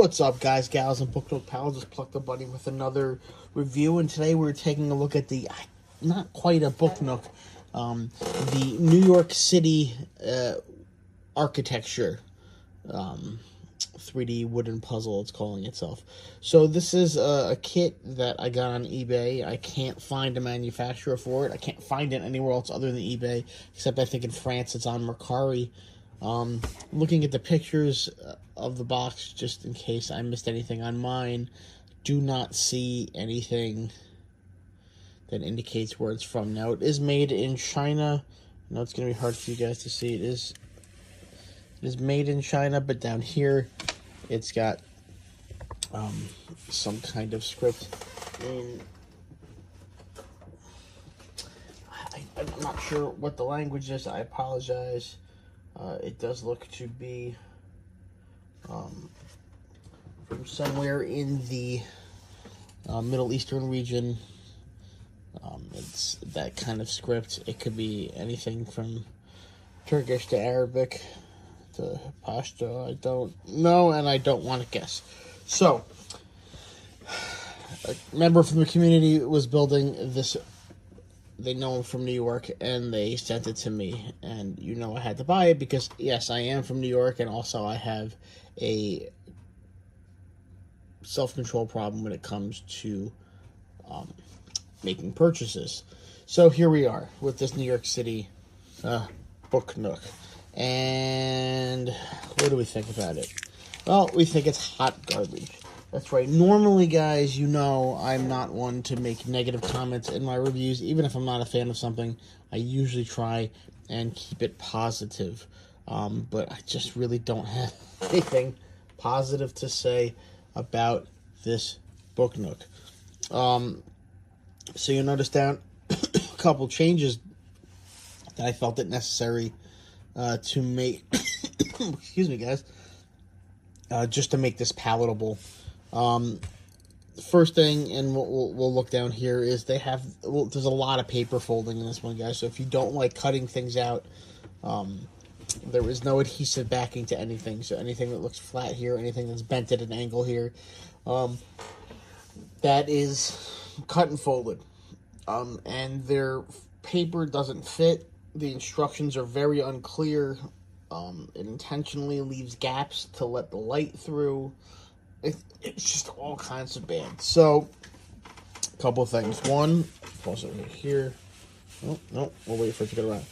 What's up, guys, gals, and Book Nook pals? Just plucked a buddy with another review, and today we're taking a look at the, not quite a Book Nook, the New York City architecture 3D wooden puzzle, it's calling itself. So this is a kit that I got on eBay. I can't find a manufacturer for it. I can't find it anywhere else other than eBay, except I think in France it's on Mercari. Looking at the pictures of the box, just in case I missed anything on mine, do not see anything that indicates where it's from. Now, it is made in China. I know it's going to be hard for you guys to see. It is made in China, but down here, it's got some kind of script in... I'm not sure what the language is. I apologize. It does look to be from somewhere in the Middle Eastern region. It's that kind of script. It could be anything from Turkish to Arabic to Pashto. I don't know, and I don't want to guess. So, a member from the community was building this. They know I'm from New York, and they sent it to me, and I had to buy it because, yes, I am from New York, and also I have a self-control problem when it comes to making purchases. So here we are with this New York City Book Nook, and what do we think about it? Well, we think it's hot garbage. That's right. Normally, guys, I'm not one to make negative comments in my reviews. Even if I'm not a fan of something, I usually try and keep it positive. But I just really don't have anything positive to say about this Book Nook. So you'll notice down a couple changes that I felt it necessary to make. Excuse me, guys. Just to make this palatable. First thing, and we'll look down here, is there's a lot of paper folding in this one, guys. So if you don't like cutting things out, there is no adhesive backing to anything. So anything that looks flat here, anything that's bent at an angle here, that is cut and folded. And their paper doesn't fit. The instructions are very unclear. It intentionally leaves gaps to let the light through. It's just all kinds of bad. So, a couple of things. One, pause it right here. Oh, no, we'll wait for it to get around.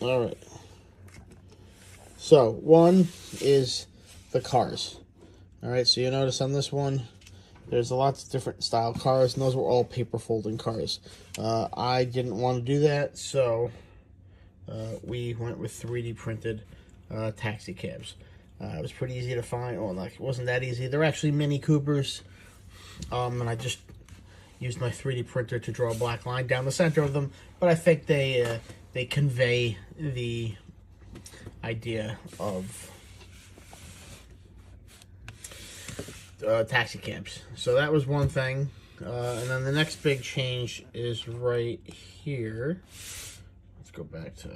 Alright. So, one is the cars. Alright, so you notice on this one, there's lots of different style cars, and those were all paper folding cars. I didn't want to do that, so we went with 3D printed taxi cabs. It was pretty easy to find. Oh, like, it wasn't that easy. They're actually Mini Coopers. And I just used my 3D printer to draw a black line down the center of them. But I think they convey the idea of taxi cabs. So that was one thing. And then the next big change is right here. Let's go back to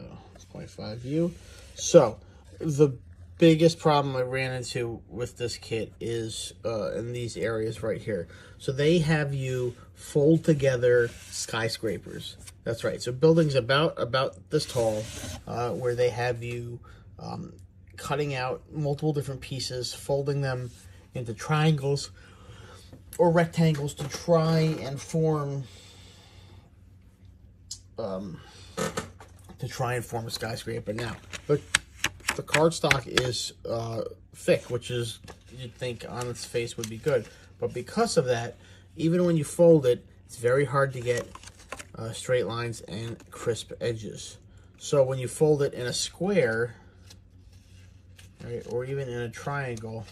0.5 view. So, the biggest problem I ran into with this kit is in these areas right here. So they have you fold together skyscrapers. That's right. So buildings about this tall, where they have you cutting out multiple different pieces, folding them into triangles or rectangles to try and form a skyscraper. Now, but the cardstock is thick, which is, you'd think on its face would be good. But because of that, even when you fold it, it's very hard to get straight lines and crisp edges. So when you fold it in a square, right, or even in a triangle,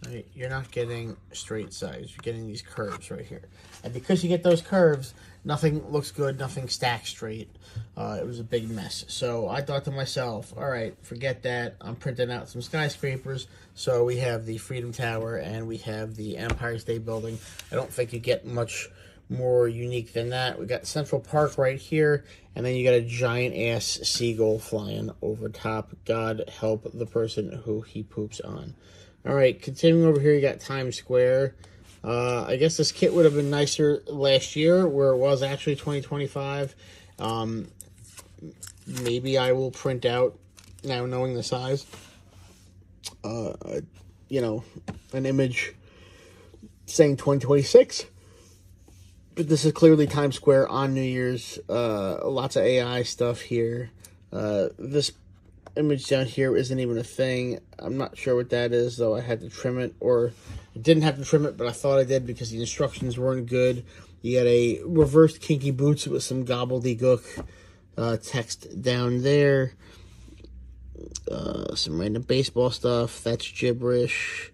right, you're not getting straight sides. You're getting these curves right here. And because you get those curves, nothing looks good, nothing stacks straight. It was a big mess. So I thought to myself, all right, forget that. I'm printing out some skyscrapers. So we have the Freedom Tower and we have the Empire State Building. I don't think you get much more unique than that. We got Central Park right here, and then you got a giant-ass seagull flying over top. God help the person who he poops on. All right, continuing over here, you got Times Square. I guess this kit would have been nicer last year, where it was actually 2025. Maybe I will print out, now knowing the size, you know, an image saying 2026. But this is clearly Times Square on New Year's. Lots of AI stuff here. This image down here isn't even a thing. I'm not sure what that is, though. I had to trim it, or I didn't have to trim it, but I thought I did because the instructions weren't good. You got a reversed Kinky Boots with some gobbledygook text down there. Some random baseball stuff. That's gibberish.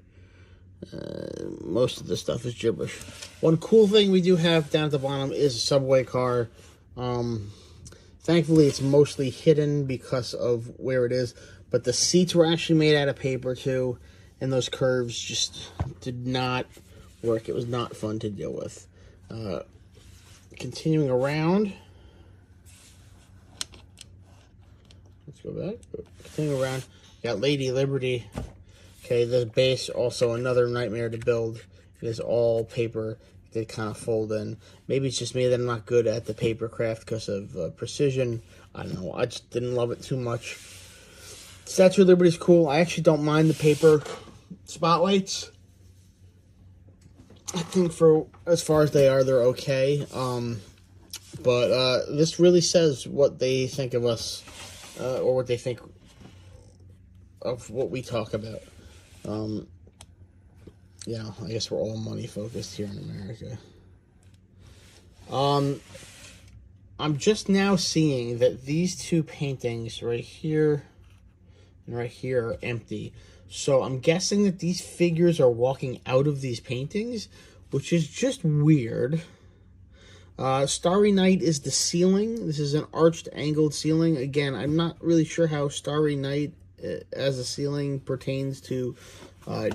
Most of the stuff is gibberish. One cool thing we do have down at the bottom is a subway car. Thankfully, it's mostly hidden because of where it is. But the seats were actually made out of paper, too. And those curves just did not work. It was not fun to deal with. Continuing around. Let's go back. Continuing around. Got Lady Liberty. Okay, this base, also another nightmare to build. It is all paper. They kind of fold in. Maybe it's just me that I'm not good at the paper craft because of precision. I don't know. I just didn't love it too much. Statue of Liberty is cool. I actually don't mind the paper spotlights. I think for as far as they are, they're okay. But this really says what they think of us, or what they think of what we talk about. You know, I guess we're all money focused here in America. I'm just now seeing that these two paintings right here and right here are empty. So I'm guessing that these figures are walking out of these paintings, which is just weird. Starry Night is the ceiling. This is an arched, angled ceiling. Again, I'm not really sure how Starry Night as a ceiling pertains to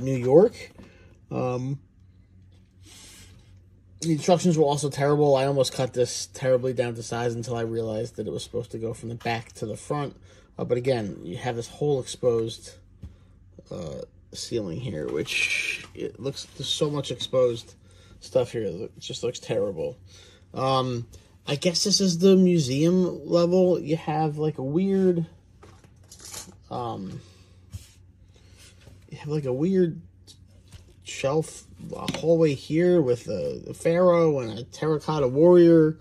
New York. The instructions were also terrible. I almost cut this terribly down to size until I realized that it was supposed to go from the back to the front. But again, you have this whole exposed ceiling here, which it looks, there's so much exposed stuff here. It just looks terrible. I guess this is the museum level. You have like a weird, shelf, a hallway here with a pharaoh and a terracotta warrior.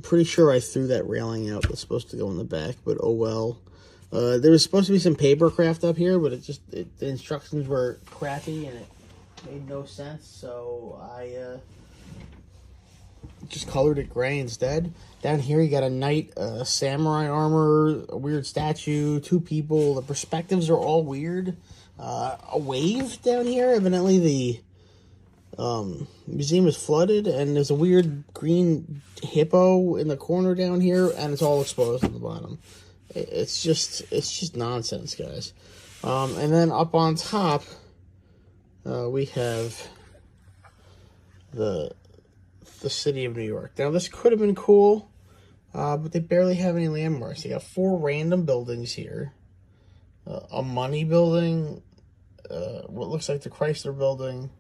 Pretty sure I threw that railing out that's supposed to go in the back, but oh well. There was supposed to be some paper craft up here, but the instructions were crappy and it made no sense, so I just colored it gray instead. Down here you got a knight, samurai armor, a weird statue, two people. The perspectives are all weird. A wave down here. Evidently the museum is flooded, and there's a weird green hippo in the corner down here, and it's all exposed at the bottom. It's just nonsense, guys. And then up on top, we have the city of New York. Now, this could have been cool, but they barely have any landmarks. They got 4 random buildings here. A money building, what looks like the Chrysler building,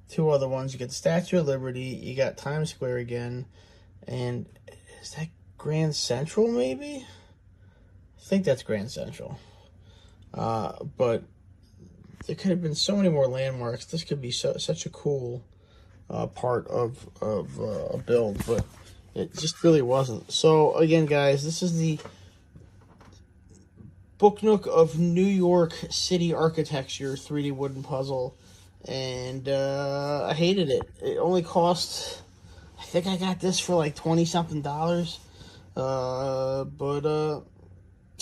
2 other ones. You get the Statue of Liberty, you got Times Square again, and is that Grand Central, maybe? I think that's Grand Central. But there could have been so many more landmarks. This could be such a cool part of a build, but it just really wasn't. So, again, guys, this is the Book Nook of New York City Architecture 3D wooden puzzle, and I hated it. It only cost, I think I got this for like $20-something, but I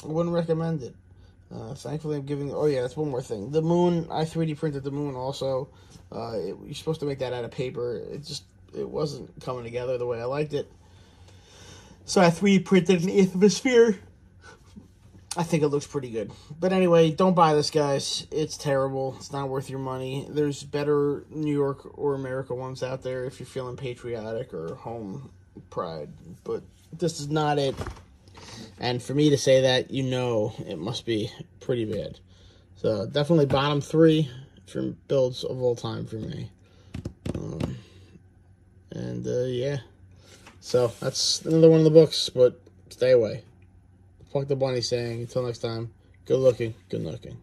wouldn't recommend it. Thankfully, I'm giving, oh yeah, that's one more thing. The moon, I 3D printed the moon also. You're supposed to make that out of paper. It wasn't coming together the way I liked it. So I 3D printed an atmosphere. I think it looks pretty good. But anyway, don't buy this, guys. It's terrible. It's not worth your money. There's better New York or America ones out there if you're feeling patriotic or home pride. But this is not it. And for me to say that, you know it must be pretty bad. So definitely bottom 3 for builds of all time for me. Yeah. So that's another one of the books, but stay away. Fuck the bunny saying, until next time, good looking, good looking.